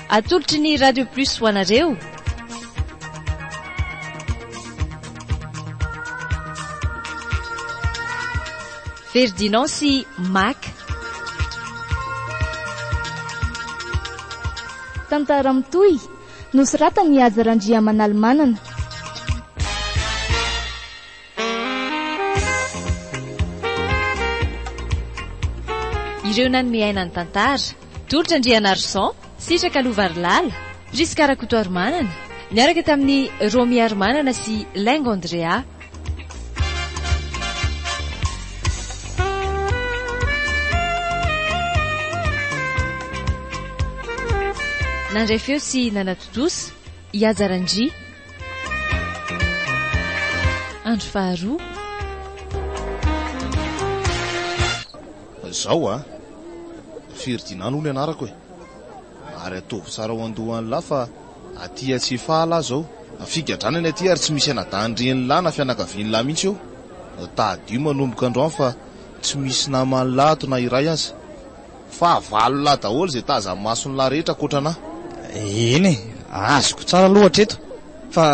atolotry ny radio plus ho anareo. Ferdinand sy Mac. Tantara mitohy nosoratany Azarandriamanalmanana. Ireo nanomiaina ny tantara tolotra Andriana Arsan, Sitraka Lovarilala, Priska Rakotoarimanana, niaraka tamin'ny Romy Arimanana sy Laingo Andrea. Nandray feo sy nanatotosa Iazarandri. Andro faharoa. Zao Ferdinand olo anarako ary atovy tsara ho andohan'ny lahy fa aty tsy fahala zao afigadranany aty ary tsy misy anadandreny lahy na fianakaviany lahy mihitsy eo tadio manomboka androany fa tsy misy namany lato na iray aza fa valo lahy daholo zay taza masony lahy rehetra kotrana. Eny azoko tsara loatra eto fa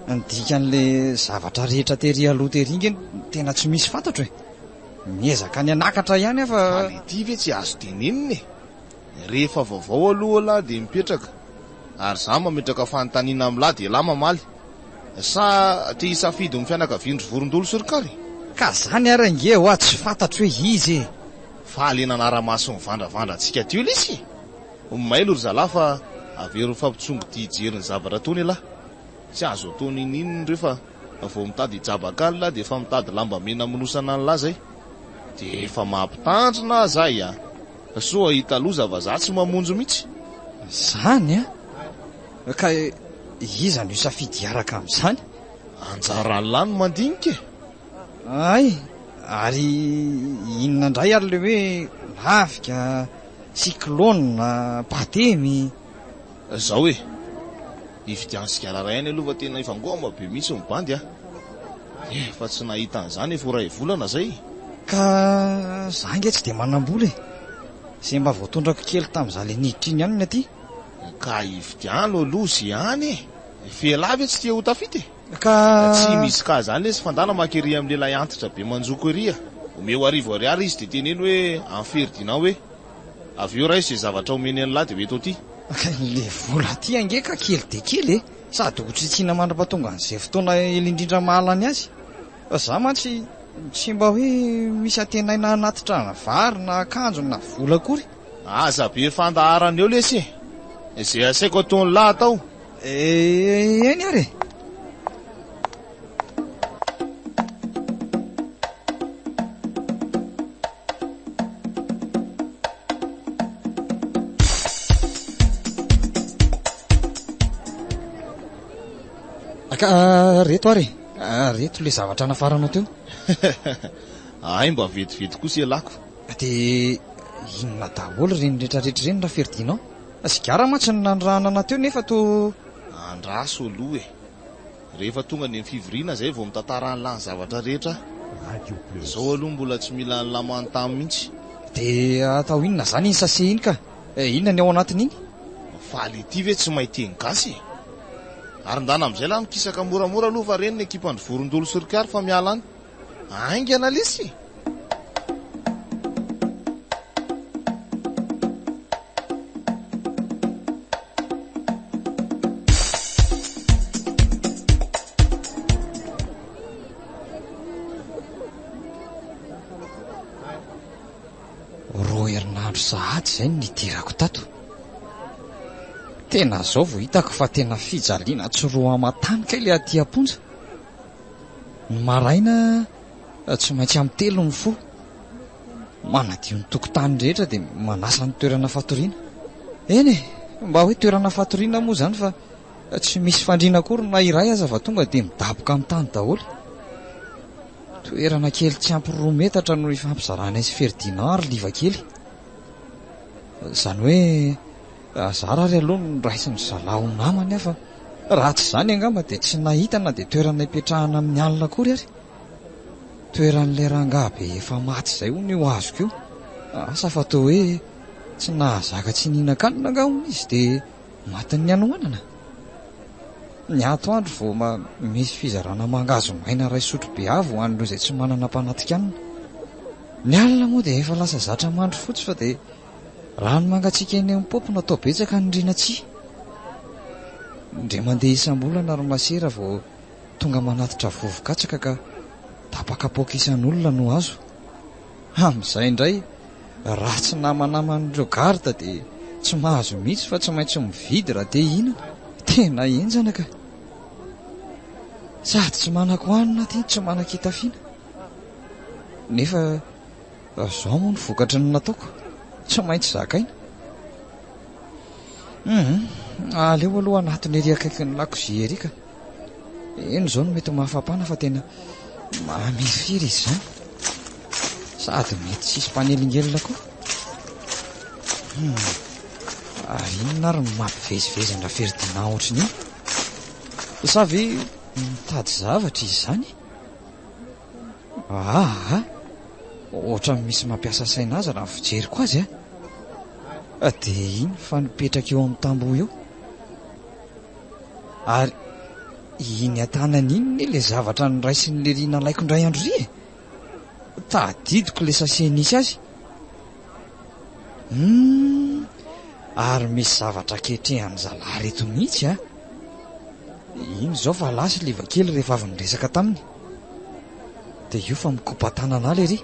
ndikan'le zavatra rehetra tery aloha tery iny tena tsy misy fantatro miezaka ny anakatra ihany fa ity ve tsy azo teneniny rehefa vaovao aloha lahy dia mipetraka ary za mametraka fanontaniana amin'ny lahy dia lahy mamaly sa te hisafidy ny fianakaviandry vorondolo sorokary ka zany ary nge ho tsy fantatro hoe izy fa alena anara-maso ny vandravandra antsika teo lisy mailo ry zalahy fa avero fampitsongo ty hijeriny zavatra tony lahy tsy azo ataony inininy rehefa vao mitady hijabaka any lahy dia efa mitady lamba mena minosana any lahy zay dia efa mampitandrina zay soa hita aloha zava-za tsy mamonjo mihitsy zany ka iza no safidy araka amin'izany anjarany lahy no mandinika ay ary inona indray ary le hoe lafika cyclone patemy zao ifidiansika rarainy aloha fa tena ifangoma be mihitsy mibandy fa tsy nahita an'izany efa ray volana zay ka za nge tsy dia manam-bola zay mba voatondrako kely tamin'iza le niditra iny ihany ny aty ka ifidiano aloha zy ihany felavy tsy tia ho tafity ka tsy misy ka zany le sy fandana makery amin'ny lehilahy antitra be manjoko ery omeo arivo ariary izy dia teneny hoe en Ferdinand hoe avy eo ray izay zavatra omeny any lahy dia hoe toty le vola ty ange ka kely dia kely sady ho tritsina mandra-patonga an'izay fotoana elindrindra mahalany azy fa za mantsy tsy mba hoe misy atenaina anatitra na vary na akanjo na vola akory aza be fandaharana eo lesy izay asaiko ataony lahy atao eny ary reto ary reto le zavatra nafaranao teo ay mba vetivety kosa elako dia inona daholo reny rehetrarehetra reny raha Ferdinand sigara mantsy ny nandrahanana teo nefa to andraso aloha rehefa tonga ny fivoriana zay vao mitantara ny lahy zavatra rehetra zao aloha mbola tsy mila ny lamantamy mihitsy dia atao inona zany iny sase iny ka inona ny ao anatiny iny faly ity ve tsy mahiteny gasy ary ndana amin'izay lahy mikisaka moramora aloha fa reny ny ekipandry vorondolo sorokary fa miala any aingana lisy roa herinandro sahady zay nidirako tato tena zao vao hitako fa tena fijaliana tsy roa amatanika ilay aty amponja ny maraina tsy maintsy amin'ny telo ny fo manadio ny tokotany rehetra dia manasa ny toerana fatoriana eny mba hoe toerana fatoriana moa zany fa tsy misy fandriana akory na iray aza va tonga dia midaboka amin'ny tany daholo toerana kely tsy ampy 2 metatra no ifampizarana izy Ferdinand ary liva kely zany hoe zara ary aloha no raisiny zalaho namany fa raha tsy zany angamba dia tsy nahita na dia toerana ipetrahana amin'ny alina akory ary toeran'ilay rangahy be efa maty izay ho ny ho azoko io asa fa toa hoe tsy nahazaka tsy nihina-kanina nga izy dia matin'ny anoanana ny atoandro vao misy fizarana mangazo maina ray sotro be avo ho an'ireo izay tsy manana mpanatik'anina. Ny alina moa dia efa lasa zatra mandro fotsy fa dia raha ny mangatsiaka eny amin'ny paopy no atao betsaka ny rina-tsia. Indray mandeha isam-bolana ary masera vao tonga manatitra vovokatsaka ka tapakapoaka isan'olona no azo. Amin'izay indray raha tsy namanaman'ireo garda dia tsy mahazo mihitsy fa tsy maintsy mividy raha te hihinana. Tena enjana ka sady tsy manan-kohanina ty tsy manan-kitafiana nefa zao moa ny vokatry ny nataoko tsy maintsy zakaina. Aleo aloha anatiny ery akaiky ny lakozia ery ka eny zao no mety mahafapana fa tena mamifiry izy zany sady mety sisy mpanelingelina koa. Ary inona ary mampivezivezana Ferdinand ohatriny io sa ve mitady zavatra izy zany? Ohatra misy mampiasa saina azy raha fijeriko azy dia iny fa nipetraka eo amin'ny tamboho eo. Ary iny an-tanany iny le zavatra niraisin'le ry nalaiko indray andro ry tadidiko le sase nisy azy. Ary misy zavatra ketrehany zalahy reto mihitsy iny zao fa lasy liva kely rehefa avy niresaka taminy dia io fa mikopa tanana le ry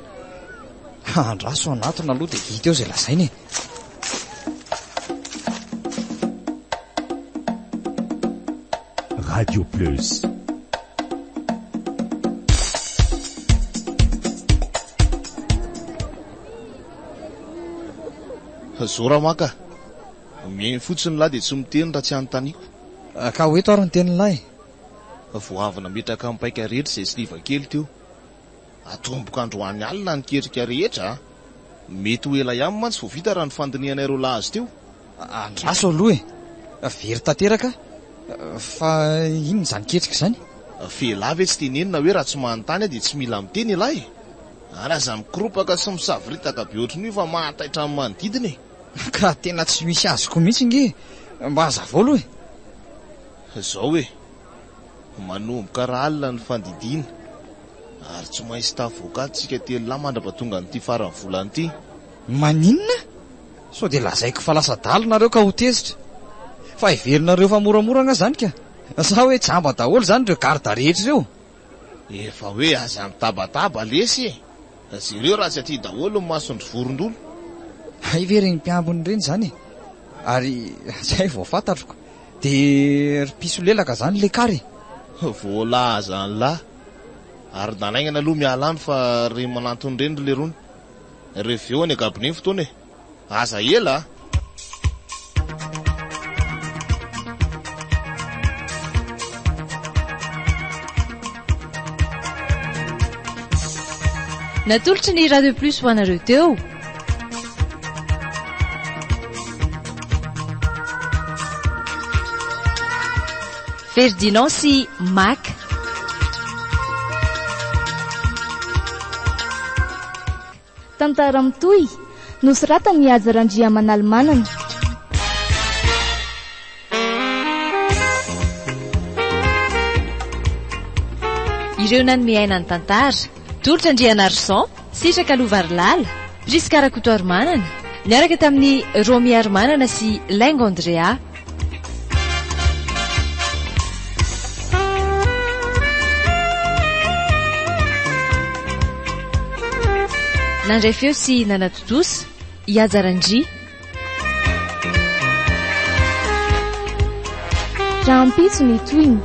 andraso anatona aloha dia hita eo izay lazainy. Radio Plus. Zoramaka mihainy fotsiny lahy dia tsy miteny raha tsy anontaniako. Ka hoeto ary ny tenin'lahy voavina metraka amin'ny paika rehetra izay sy liva kely teo atomboka androany alina ny kerika rehetra mety ho ela ihany mantsy vao vita raha ny fandinianaireo lahy azy teo. Andraso aloha very tanteraka fa inona izany ketrika izany? Fehilahy ve tsy tenenina hoe raha tsy manontany dia tsy mila miteny ilahy. Ary aza mikropaka sy misavoritaka be ohatriny io fa mahataitra amin'ny manodidiny. Ka tena tsy misy azoko mihitsy nge mba hazavao aloha zao hoe manomboka raha alina ny fandidiana ary tsy maintsy tavoakatsika telo lahy mandrapatonga nyity farany volany ity. Maninona? So dia lazaiko fa lasa dalo nareo ka ho tezitra fa iverinareo fa moramorana zany ka sa hoe jamba daholo zany ireo garda rehetra ireo. Efa hoe aza mitabataba lesy azy ireo raha tsy aty daholo ny masondry vorondolo. Iveriny mpiambiny ireny zany ary zay vao fantatroko dia piso lelaka zany le kary voalaza ny lahy ary nanaingana aloha mialany fa ry manantony reny le rony rehefa eo any agabiny fotoana aza ela. Natolotry ny Radio Plus ho anareo teo. Ferdinand sy Mac. Tantara mitohy nosoratany Azarandria Manalmanana. Ireo nanomiaina ny tantara Tolotra Andriana Arsan, Sitraka Lovarilala, Jiska Rakotoarimanana, niaraka tamin'ny Romy Armanana sy Laingo Andrea. Nandray feo sy nanatotosa Iazarandria. Raha ampitso ny toiny